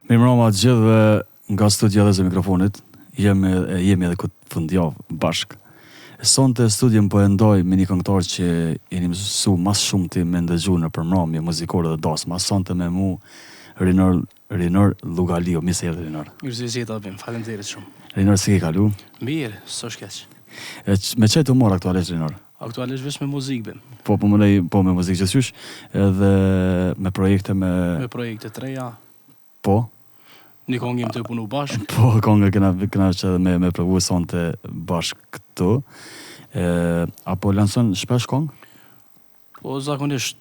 Mirëmbrëma të gjithëve nga studia dhe zë mikrofonit. Jemi edhe këtë fundjavë bashkë. Sonte studion po e ndoj me një këngëtar që jeni mësu mas shumë ti me ndëgju në përmramje muzikore dhe dasma. Sonte me mu Rinor Lugalio. Mirë se erdhe Rinor. Mirë se jeta bim, faleminderit shumë. Rinor, si ke kalu? Mirë, s'është keq. Me çfarë të morë aktualisht Rinor? Aktualisht vetëm me muzikë bim. Po me muzikë gjithçysh, edhe me projekte Me projekte të reja. Po. Një kongë jemi të punu bashkë. Po, kongë kena që me provu sonte bashkë këtu. Apo lanson shpesh kongë? Po, zakonisht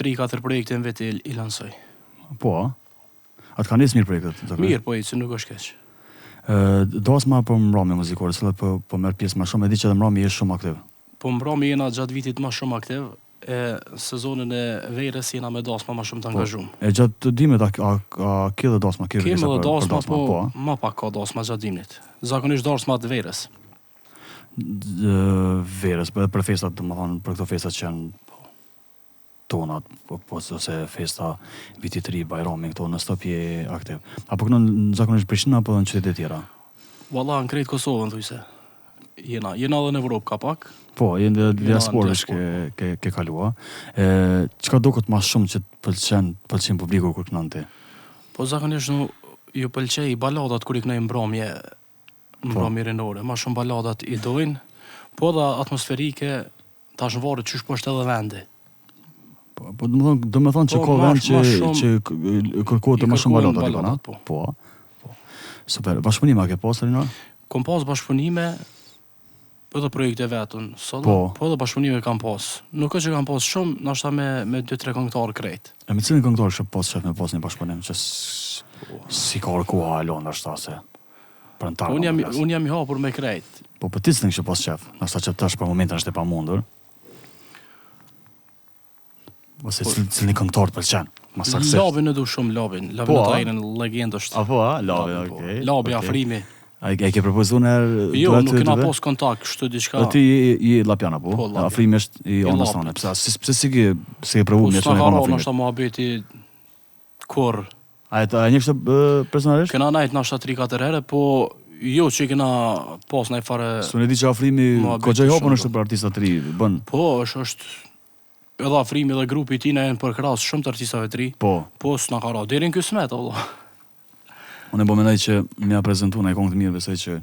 3-4 projekte në vetë i lansoj. Po, atë ka nisë mirë projektet? Mirë, po që nuk është keq. Dasma po mbrëmje muzikore, se po merr pjesë më shumë, e di që edhe mbrëmje je shumë aktiv. Po mbrëmje jena gjatë vitit më shumë aktiv, e sezonën e verës jena me dasma më shumë të angazhuar. E gjatë dimrit a ke dhe dasma? Kemë edhe dasma, po më pak ka dasma gjatë dimrit. Zakonisht dasma të verës. Verës, për festat, domethënë për këto festat që janë tonat, ose festa vitit të ri, Bajrami, këto në stopje aktiv. Apo këno në zakonisht Prishtina apo në qytete tjera? Valla, në krejt Kosovën, thujse. Jena edhe në Evropë ka pak. Po, jenë dhe diasporës ke kalua. Çka do këtë mas shumë që pëlqen publiku kur kënon ti? Po, zakonisht ju pëlqej baladat kur i kënoj mbrëmje rinore. Ma shumë baladat i dojnë, po dhe atmosferike tash në varet qysh po është edhe vendi. Po, do me thonë që ka vend që kërkohet më shumë baladat, po. Super, bashkëpunime a ke pas, Rinor? Kom pas bashkëpunime, po dhe projekte vetën, po dhe bashkëpunime kam pas. Nuk është që kam pas shumë, nashta me 2-3 këngëtarë krejt. E me cilin këngëtarë që pas shef me pas një bashkëpunim, që si ka rëkua halon, nashta se për në tarë. Unë jam i hapur me krejt. Po për ti s'në që pas shef, nashta që tash për momentin është e pa mundur. Ose cilin këngëtarë të pëlqen. Labin e du shumë, Labin e trajnën legendë është. Apo, Labi, okej. Labi, Afrimi. A ke propozu nërë? Jo, nuk kena pos kontakt, kështu diçka. Ti i Lapjana, po? Afrimi është i Onësane. Pse si ke provu me që në konë Afrimi? Nështë ta muhabeti kur. A një kështë personalisht? Kena najt nështë 3-4 herë, po jo që i kena pas nëjë fare... Së në di që Afrimi kogja i hopën është për artistat të ri, bën? Po, është... Edhe Afrimi dhe grupi tina e në përkras shumë të artistave të ri. Po, s'na ka ra. Derin kjo smet, Allah. Unë e bo menaj që mja prezentu në e kongë të mirë, besoj që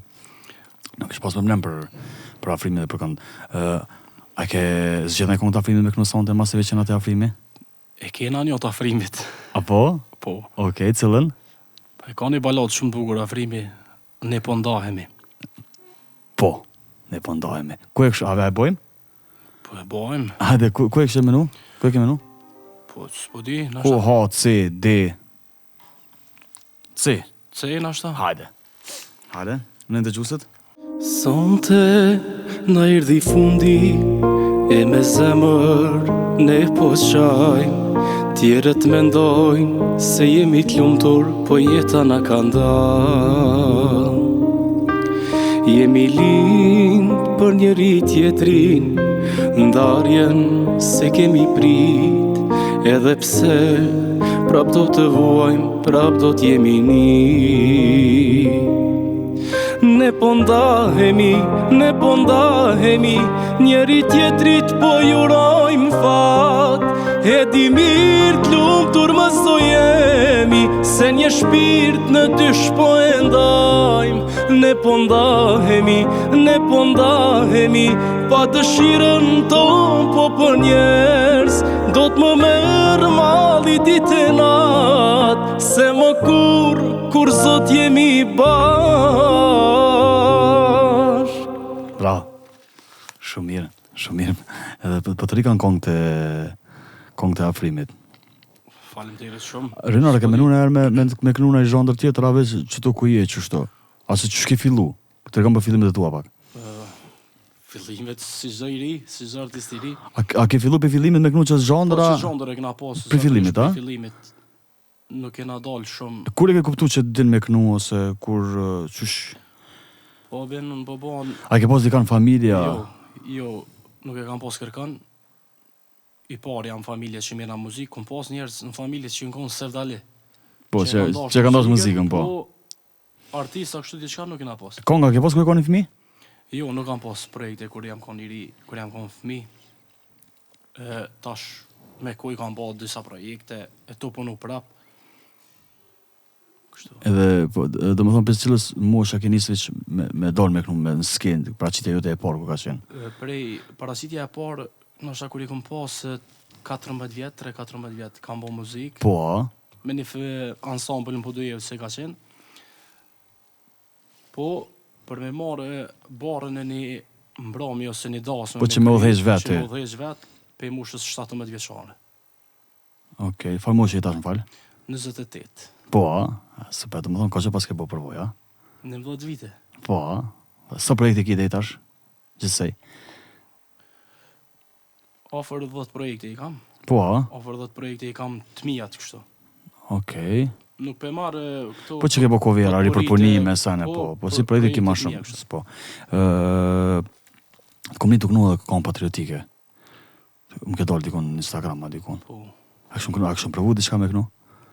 nuk është pas problem për Afrimi dhe për kënd. A ke zgjedh në e kongë të Afrimi me kënuson të masive që në të Afrimi? E kena një të Afrimit. A po? Po. Okej, cilën? E ka një balat shumë bukur Afrimi, ne po ndahemi. Po, ne po ndahemi. Ku e kështë, ave e bojmë? Po e bojmë. Hajde, ku e kështë menu? Ku e ke menu? Po, s'po di, nashta. Ku, ha, C, D... C. C, nashta. Hajde, në ndë gjusët? Sonte na erdhi fundi e me zemër ne po qajmë, tjerët mendojnë se jemi t'lumtur, po jeta na ka ndalë. Jemi lind për njëri tjetrin, ndarjen se kemi prit, edhe pse prap do të vuajmë, prap do t'jemi një. Ne po ndahemi, njëri tjetrit po jurojmë fat, e di mirë t'lumtur më so jemi, se një shpirt në dysh po e ndajmë. Ne po ndahemi, pa dëshirën ton, po për njerës, do t'më merë mali dit e nat, se më kur zot jemi bash. Bravo, shumë mirë, edhe po të rikan kongë të Afrimit. Faleminderit shumë. Rinor, ke menu në herë me kënu në i zhondër tjetër, ave që to ku je qështo? Ase që shke fillu? Të regam për fillimet e tua pak. Fillimet si zë i ri, si zë artist i ri. A ke fillu për fillimet me kënu që zhondëra? Po që zhondër e këna posë. Për fillimet, a? Për fillimet nuk e na dalë shumë. Kur e ke kuptu që din me kënu, ose kur qysh? Po ben në bëbon... A ke pos dikan familja? Jo, nuk e kam pos kërkan. I pari jam familje që mjena muzikë, kom pas njerës në familje që në konë sevdali. Po, që ka ndosh muzikën, po. Artista kështu diçka nuk kena pas. Konga, ke pas kur koni fëmijë? Jo, nuk kam pas projekte kur jam kon i ri, kur jam kon fëmijë. Tash me kuj kam bërë disa projekte, e tu punu prap. Kështu. Edhe, po, do më thonë, për cilës mosha ke nisë veç me dalë me kënu me në skenë, paraqitja jote e parë ku ka qenë? Prej paraqitja e parë, nështë kur i kom pas 14 vjet, 13-14 vjet, kam bërë muzikë. Po, Me një ensemble në Podujevë se ka qenë. Po, për me marrë barën e një mbrami ose një dasmë. Po që me udhëheq vetë. Që me udhëheq vetë, pe mushës 17 vjeçare. okej, farë moshë i tash më falë? 28. Po, se për të më thonë, ka që pas ke po përvoj, a? 19 vite. Po, sa projekte ki dhe i tash? Gjithsej. Ofër 10 projekte i kam. Po, Ofër 10 projekte i kam të mijat kështu. okej. Nuk pe marrë këto... Po që ke po kovera, ripërpunime, sane, po, si projekte ki ma projekte shumë, mija, po. Kom një të kënu edhe kam patriotike. Më ke dalë dikon në Instagram, ma dikon. Po, A kështu provu diçka me kënu?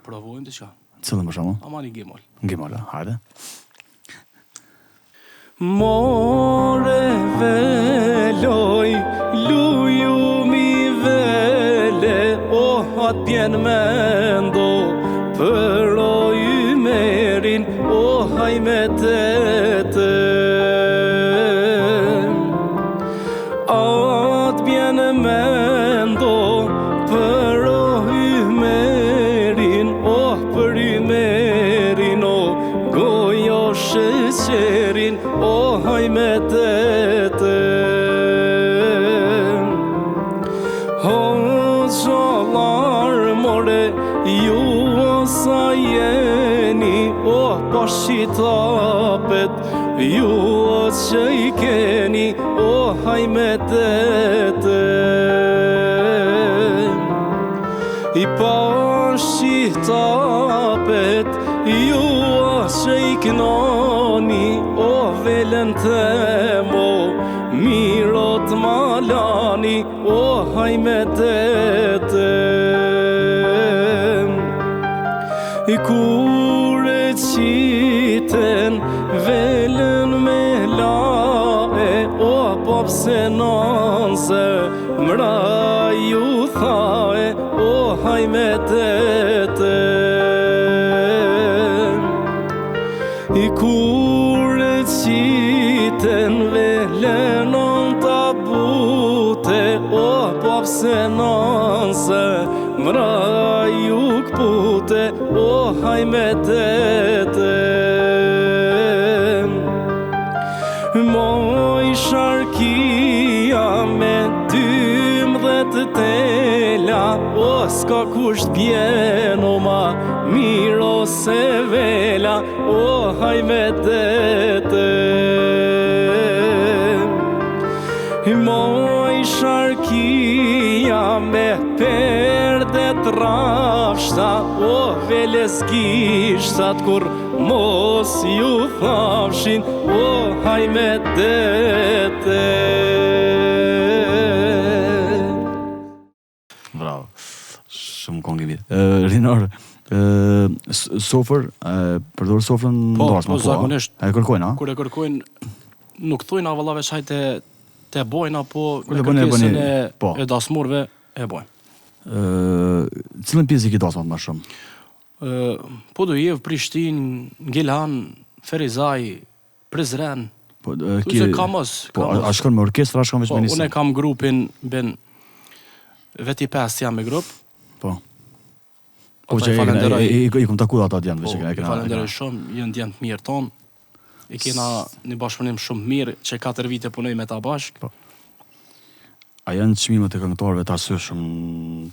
provojnë të qa. Cëllën për shumë? Ama një gemol. Ngimala, hajde. More veloj, luju mi vele, atë bjen mendo, për o ymerin, haj me tete. Atë bjen mendo, për o ymerin, për ymerin, gojo sheqerin, haj me tete. Gjallar more, ju sa jeni, pashitapet, ju që i keni, haj me tete. I pashitapet, ju që i knoni, velen temo, mirot malani, haj me tete. I kur e qiten, velen me lae, po pse nanse, mra ju thae, haj me tete. I kur e qiten, velen on tabute, po pse nanse, mra ju kpute, haj me tete. Moj sharkia me 12 tela, s'ka kusht pjeno ma miro se vela, haj me tete. Moj sharkia me perdet rafshta, veles gishtat kur mos ju thafshin, haj me tete. Bravo. Shumë kongi vitë. Rinor, sofër, përdor sofrën ndarësma, Po, zakonisht. E kërkojnë, a? Kur e kërkojnë, nuk thojnë avalla veç hajte te bojna, po Kur me e bëni, kërkesën po. e dasmurve e bojnë. Cilën pjesë i ki dasmat ma shumë? Podujevë, Prishtinë, Gilan, Ferizaj, Prizren. Po, Tu që kamës. Po, a shkon me orkestra, a shkon veç Po, me unë nisë? e kam grupin, ben veti 5 jam me grup. Po. Po, Po që falenderoj. i kom taku ata djanë, Po, veç i falenderoj shumë, jënë djenë të mirë tonë. I kena një bashkëpunim shumë mirë, që 4 vite punoj me ta bashkë. Po. A janë çmimet e këngëtarëve të arsyeshëm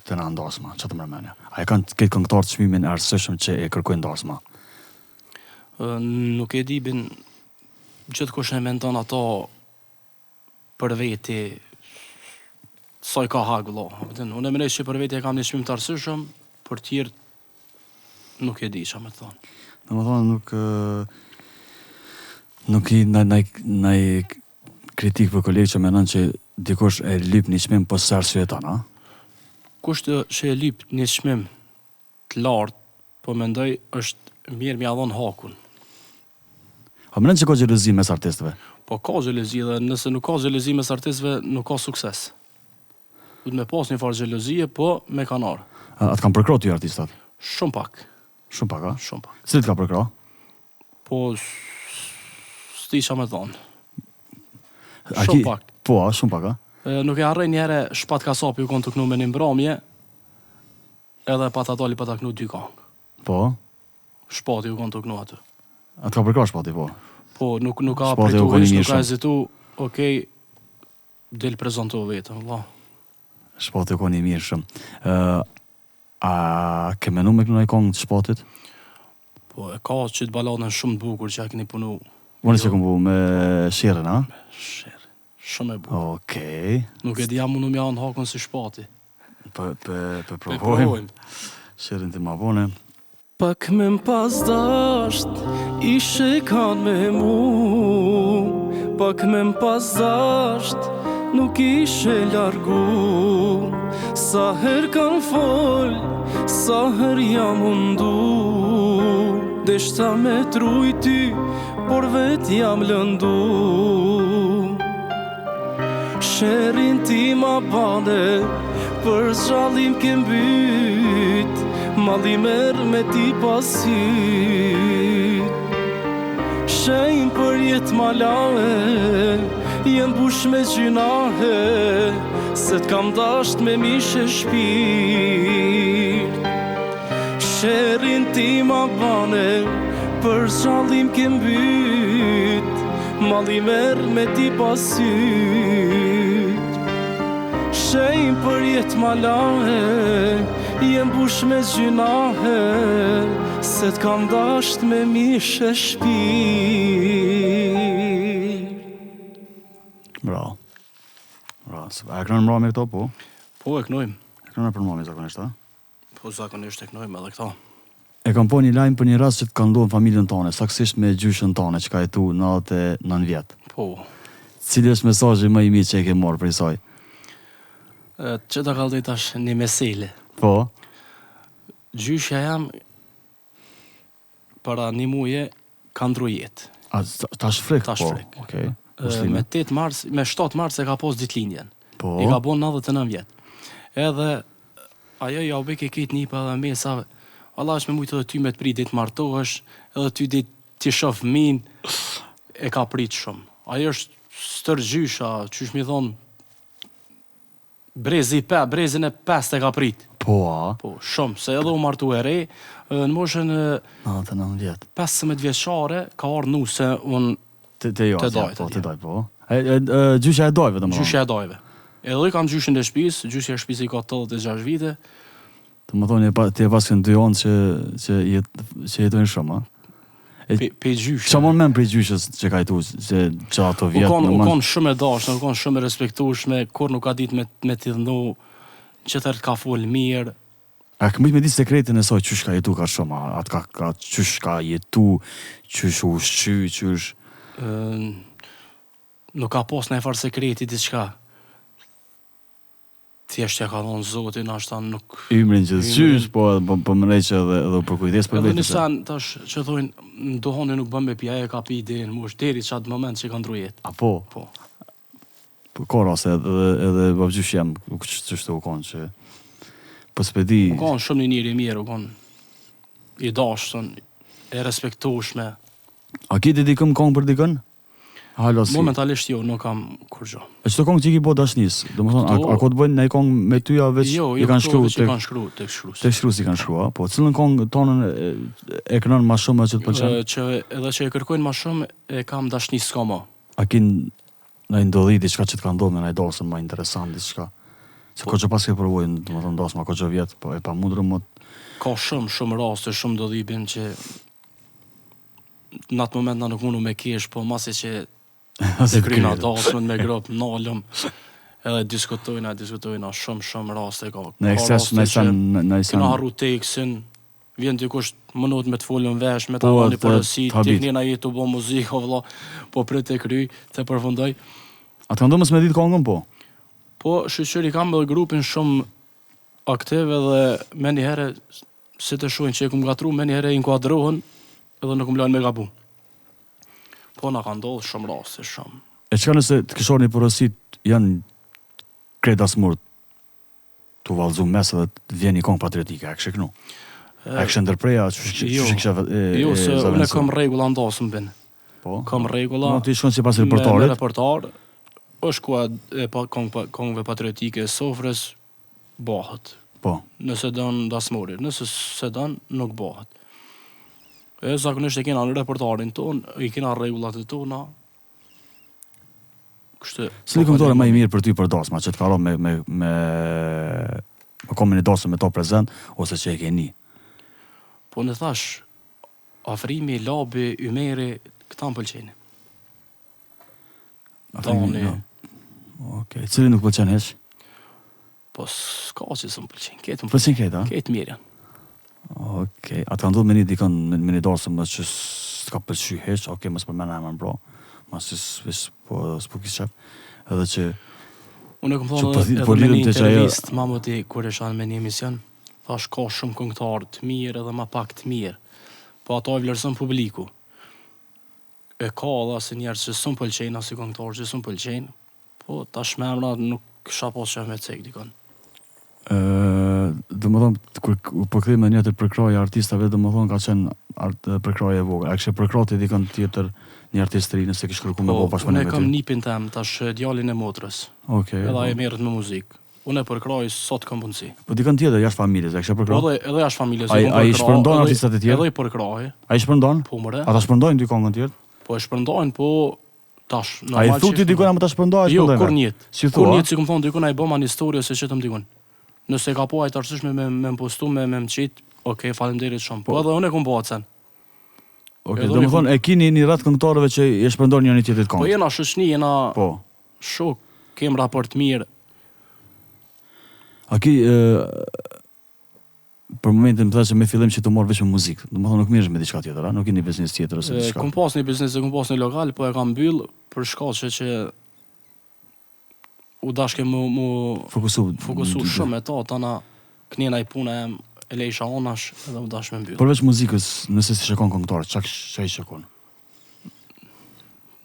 të na ndasma, që të mërmenja? A e kanë këtë këngëtarë çmimin e arsyeshëm që e kërkojnë ndasma? Nuk e di bin, gjithë kush e mendon ato për veti, sa i ka hak vëlla. Unë e mendoj që për veti e kam një çmim të arsyeshëm, për tjerë nuk e di çfarë më thonë. Domethënë nuk i naj kritik për kolegë që menon që dikush e lyp një çmim për arsye tona, a? Kush që e lyp një çmim të lartë po mendoj është mirë mja dhon hakun. A mendon që ka xhelozi mes artistëve? Po ka xhelozi dhe nëse nuk ka xhelozi mes artistëve, nuk ka sukses. Duhet me pas një farë xhelozie, po me kanar. Atë kanë përkrah ty artistat? Shumë pak. Shumë pak, a? Shumë pak. Cilit ka përkrah? Po, s'ti qa me thonë. Shumë pak. Po, shumë pak, a? Nuk e harrej njëre Shpat Kasapi u konë të knu me një mbromje, edhe Patatali pa të knu 2 kangë. Po? Shpati u konë të knu aty. Atë ka përkrah Shpati, po? Po, nuk ka Shpati u pritu konë i ish, mirë nuk ka shumë. hezitu, okej, del prezentu vetëm, valla. Shpati u konë i mirë shumë. A ke menu me kënu e kongë të Shpatit? Po, e ka që të baladën shumë të bukur që a keni punu. Unë që këmë bu me Shiren, a? Shere, shumë e bukur. Okej. Nuk e dija mu në mja në hakun si Shpati. Për provojmë. provojmë. Shiren të ma vone. Pak me m'pas dasht, ishe kanë me mu. Pak me m'pas dasht, nuk ishe largu. Sa her kanë fol, sa her jam mundu. Deshta me trujty, por vet jam lëndu. Sherin ti ma bane, për zhallim ke mbyt. Malli merë me ti pasyt. Shenjë për jetë malave, jem bush me gjynahe, se t'kam dasht me mishe shpirt. Sherin ti ma bane, për zhallim ke mbyt. Malli merë me ti pasyt. Shenjë për jetë malave, jem bush me gjynahe, se t'kam dasht me mishe shpirt. Bravo. Bravo. A e kënë në mrami këto, po? Po e knojmë. E kënë në për mrami zakonisht, a? Po zakonisht e knojmë edhe këta. E kam po një lajmë për një rast që të ka ndodhur në familjen tonë, saksisht me gjyshën tonë që ka jetu 99 vjet. Po. Cili është mesazhi më i mirë që e ke marrë prej saj? Që ta kallëdoj tash një mesele. Po. Gjyshja jam para një muje ka ndru jetë. A tash frek, Tash po. frek. Okej. Me 8 mars, me 7 mars e ka pos ditëlindjen. Po. I ka bon 99 vjet. Edhe ajo ja u beke këtë një pa dhe mesave. Allah është me mujtë edhe ty me të prit ditë martohesh, edhe ty ditë t'i shoh fëmin, e ka prit shumë. Ajo është stër gjysha, qysh mi thonë, brezin e 5 e ka prit. Po, a? Po, shumë, se edhe u martu e re, në moshën 99 vjet. 15 vjeçare ka ardhur nuse unë Te jo, Te doj, po, te te doj, po. Gjyshja e dojve, domethënë. gjyshja e dojve. Edhe i kam gjyshin e shtëpisë, gjyshja e shtëpisë i ka 86 vite. Domethënë ti e paskën 2 onë që jetojnë shumë, a? Pe gjyshja. Çfarë mund mend për gjyshës që ka jetu që ato vjet? U kon shumë e dashur, u kon shumë e respektueshme, kur nuk ka ditë me t'i dhënu, që tërë ka fol mirë. A këmit me di sekretin e saj, qysh ka jetu ka shumë, atë qysh ka jetu, qysh u shqy, qysh... Nuk ka pas në e farë sekreti diçka. Thjesht ja ka thonë Zotin, ashta nuk... Ymrin që qysh, po më rej që edhe për kujdes për Edhe vetë. nisan, tash, që thojnë, ndohoni nuk bën me pija, e ka pi deri në mush, deri qatë moment që ka ndru jetë. A po? Po. Po ka raste edhe babgjysh jam, qështu u konë që... Po s'pedi... U konë shumë një njëri mirë, u konë i dashtën, e respektueshme. A ki dedikëm kongë për dikën? Halo si. Momentalisht jo, nuk kam kur gjo. E qëto kongë që i ki bo dashnis? Do më thonë, a ko të bëjnë në i kongë me tyja veç i kanë shkru? Jo, kanë shkru, tek shkrusi. Tek shkrusi kanë shkru, a? Po, cilën kongë tonën e kënon ma shumë që të pëlqen? Edhe që e kërkojnë ma shumë, e kam dashnis s'ka ma. A ki në i ndodhi diçka që të ka ndodhë me në i dasën ma interesant diçka? Se ko që pas ke përvojnë, do më thonë dasë ma ko që vjetë, po e pa mundrë më... Ka shumë raste, shumë ndodhibin që në atë moment na nuk mundu me kesh, po masi që se kryna dasën me grop, nalëm, edhe diskutojna, shumë raste ka. Në ekses, në Kena harru teksin, vjen dikush mënot me të folën vesh, me të avani përësi, teknina jetu bo muzika, vëlla, po për të kry, të përfundoj. A të ndomës me ditë kongën, po? Po, shqyri kam edhe grupin shumë aktiv edhe me një herë si të shohin që e kum gatru, me një herë inkuadrohen edhe nuk më lajnë me gabu. Po na ka ndodhur shumë raste, shumë. E çka nëse të kishor një porosit janë krejt asmur të vallëzu mes edhe të vjen një këngë patriotike, a kështë kënu? A kështë ndërpreja, Jo, se unë kam rregulla ndosëm bin. Po? Kam rregulla. No, ti shkon sipas Me repertoarit. repertar, është kua e këngëve patriotike e sofrës, bëhet. Po. Nëse don dasmori, nëse se don nuk bëhet. E zakonisht e kena në repertoarin ton, i kena rregullat e tona. Kështu. Cili këngëtore më i mirë për ty për dasma, që të ka me komin e dasëm me to prezent, ose që e ke një? Po në thash, Afrimi, Labi, Ymeri, këta më pëlqeni. Dani. Okej, cili nuk pëlqen heq? Po s'ka që s'm pëlqen, ketë më Pëlqen këtë, a? ketë mirë janë. Okej, atë ka ndodhur me një dikon me një dasëm që s'ka pëlqy heq, okej, mos përmend emrin bro. Mos s'po kisha. Edhe që Unë e kom Që thonë po edhe me lidhem një te që ajo- intervistë mamoti kur e shanë me një emision, thash ka shumë këngëtarë të mirë edhe ma pak të mirë, po ato e vlerëson publiku. E ka edhe asë njerë që s'm pëlqejnë, asë këngëtarë që s'm pëlqejnë, po tash me emra nuk kisha pas që me cek dikon. domethënë kur po kthej me një tjetër përkraje artistave, domethënë ka qenë përkraje e vogël. A kishe përkrahti dikon tjetër një artist ri nëse kish kërkuar me Po, bo bashkëpunim unë me e kam ty? nipin tem, tash djalin e motrës, Okej. edhe ai merret me muzikë. Unë e përkraj sot kam punësi. Po dikon tjetër jashtë familjes, a kishe Po përkrah? edhe jashtë familjes. Ai shpërndon artistat e tjerë? Edhe i përkraj, Ai shpërndon? po mëre. Ata shpërndojnë dy këngën tjetër? Po e shpërndojnë, po tash Ai normal thuti që- dikon ama ta shpërndoj, Jo, shpërndojnë. kur njet. Si Kur thua? njet, si kum thonë dikon ai bëma një histori ose çetëm dikon. Nëse ka po ai të arsyeshme me më postu me mçit, okay, faleminderit shumë. Po edhe unë e kum bacën. Okej, Edhe domethënë e keni një rreth këngëtarëve që i shpërndon njëri tjetrit Po këngë. jena shoqni, jena Po. shok, kem raport mirë. A ki për momentin më thash se me fillim që të marr veç me muzikë. Domethënë nuk mirësh me diçka tjetër, a? Nuk keni biznes tjetër ose diçka. Kum pas një biznes, kum pas një lokal, po e kam mbyll për shkaqe që u dashke mu Fokusu shumë me ta, tana knjena i puna e e lejsha onash edhe u dash me mbyll. Përveç muzikës, nëse si shikon këngëtar, çka i shikon?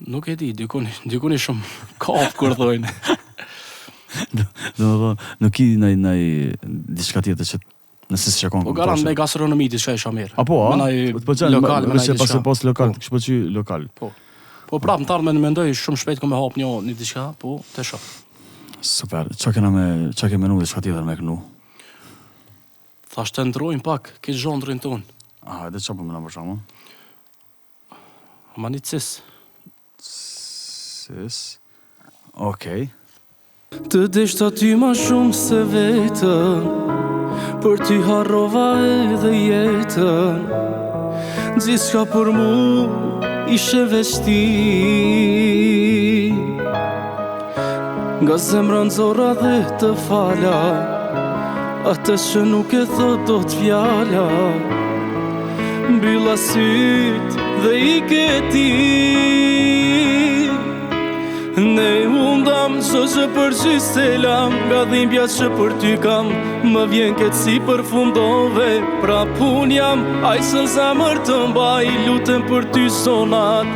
Nuk e di, dikuni shumë kap kur thojnë. Domethënë nuk ki ndaj diçka tjetër që nëse si shikon Po këngëtar. garant me gastronomi diçka isha mirë. Apo, a? Me naj Po çan lokal, me naj nëse pas diçka. pas lokal, Po. kishë pëlqy lokal. Po prap më tardhme në mendoj shumë shpejt kom me hap një diçka, po të shoh. Super. Çka ke menuar diçka tjetër me kënu? Thash të ndrojmë pak këtë zhondrin ton. Aha, edhe çfarë po më për shkakun? Manicis. Okej. Të deshta ty ma shumë se vetën, për ty harrova edhe jetën. Gjithçka për mu ishe veç ti. Nga zemra nxorra dhe të fala, atë që nuk e thot do t'fjala. Mbylla syt dhe i ke ti. Ne undam qo që për që selam, nga dhimbja që për ty kam, më vjen këtë si përfundove. Pra pun jam, aj së në zamër të mbaj, lutem për ty sonat,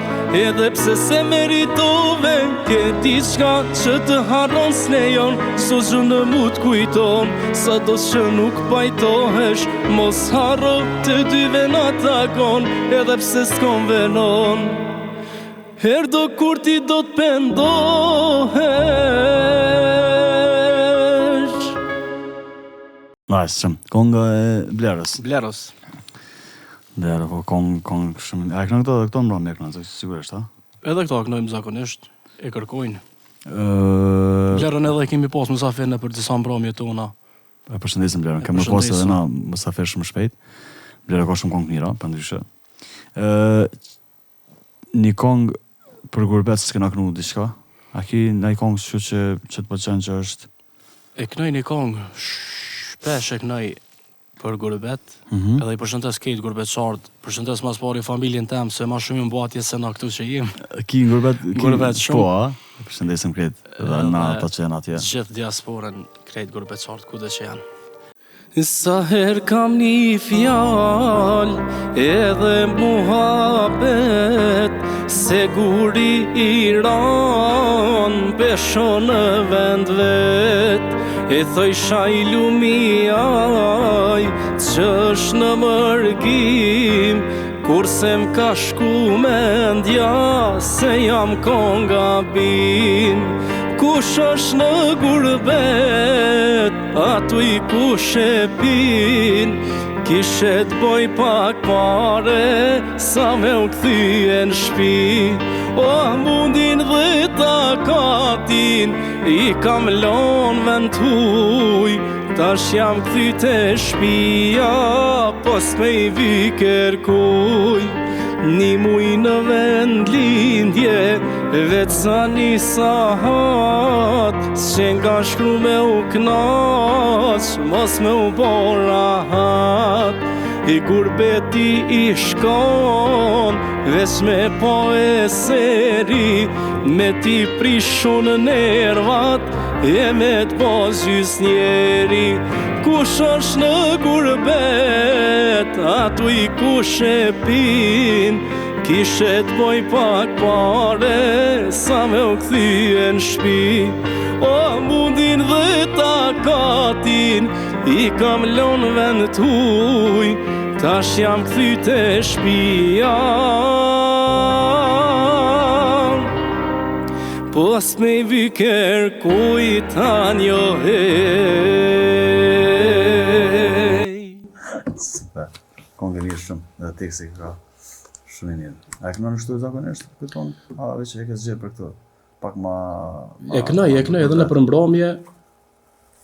edhe pse se meritove. Ke diçka që të harron s'lejon, so që në mu t'kujton, sa do që nuk pajtohesh, mos harro të dyve na takon, edhe pse s'kon venon. Her do kur ti do t'pendohesh. Nice, shumë. Konga e Blerës. Blerës. Blerë, po kong shumë. A e kënë këto mbra me kënë, sigurisht, ha? Edhe këto aknojmë zakonisht, e kërkojnë. Blerën edhe kemi pas mësafirë për disa mbrëmje tona. E përshëndesim Blerën, kemë pas edhe na mësafir shumë shpejt. Blerë ka shumë kongë mira, për ndryshe. Një kongë për gurbet se s'kena kënu diçka. A ki ndaj kongë që të pëlqen që është? E kënoj një kongë, shpesh e kënoj për gurbet, edhe i përshëndes kejt gurbetçart, përshëndes mas pari familjen tem, se ma shumë mbatje se na këtu që jem. Ki gurbet shumë. Po, a? Përshëndesim krejt edhe na ata që janë atje. Gjithë diasporën krejt gurbetçart ku dhe që janë. Sa her kam një fjal edhe muhabet, se guri i ran pesho në vend vet. E thojsha i lumiaj që është në mërgim, kurse m'ka shku mendja se jam kon gabim. Kush është në gurbet, atu i kush e pin, kishe t'boj pak pare sa me u kthye në shpi. O mundin dhe takatin i kam lon vend t'huj, tash jam kthit e shpia pos me i vi kërkuj. Një muj në vend lindje, veç sa një sahat, që nga shkru me u knaq, mos me u bo rahat. I gurbeti i shkon, veç me po e seri, me ti prishun nervat, e me t'po gjys njeri. Kush është në gurbet, atu i kush e pin, kishe t'boj pak pare sa me u kthye në shpi. O mundin dhe takatin i kam lon vend t'huj, tash jam kthit e shpia. Pos me i vi kërkuj ta njohej. Super, kongelir shumë, dhe teksti ka shumë i mirë. A e këna në shtu zakonisht këton? A veç e ke zgjedhë për këto? Pak ma... E kënaj edhe në përmbromje,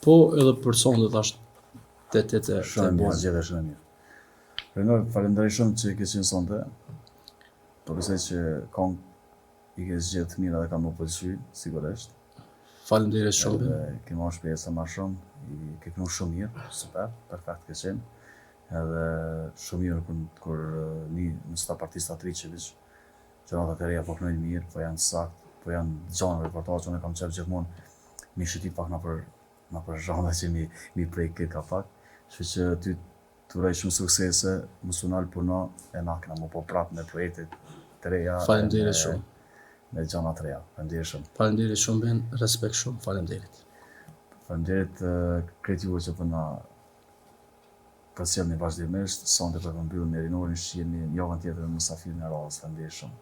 po edhe për sondet ashtë të shumë mirë, zgjedhë shumë mirë. Renor, falenderoj shumë që ke qenë sonte, po besoj që kong i ke zgjedhë të mirë edhe ka më pëlqy, sigurisht. Faleminderit shumë. Edhe ke marrë shpesa ma shumë, i ke kënu shumë mirë, super, perfekt ke qenë. Edhe shumë mirë kur një në staf artista të ri që veç gjërat e reja po kënojnë mirë, po janë sakt, po janë gjana reportazhe, unë kam qef gjithmonë mi shëtit pak na për zhanda që mi prej këtë ka pak. Kështu që ty të uroj shumë suksese, mësunal puno e na këna më po prapë me projekte të reja. Faleminderit shumë. Me gjana të reja. Faleminderit shumë. Faleminderit shumë Ben, respekt shumë, faleminderit. Faleminderit krejt juve që po na përcjellni vazhdimisht, sonte për të mbyllur me Rinorin, shihemi në javën tjetër në Mysafirën e radhës. Faleminderit shumë.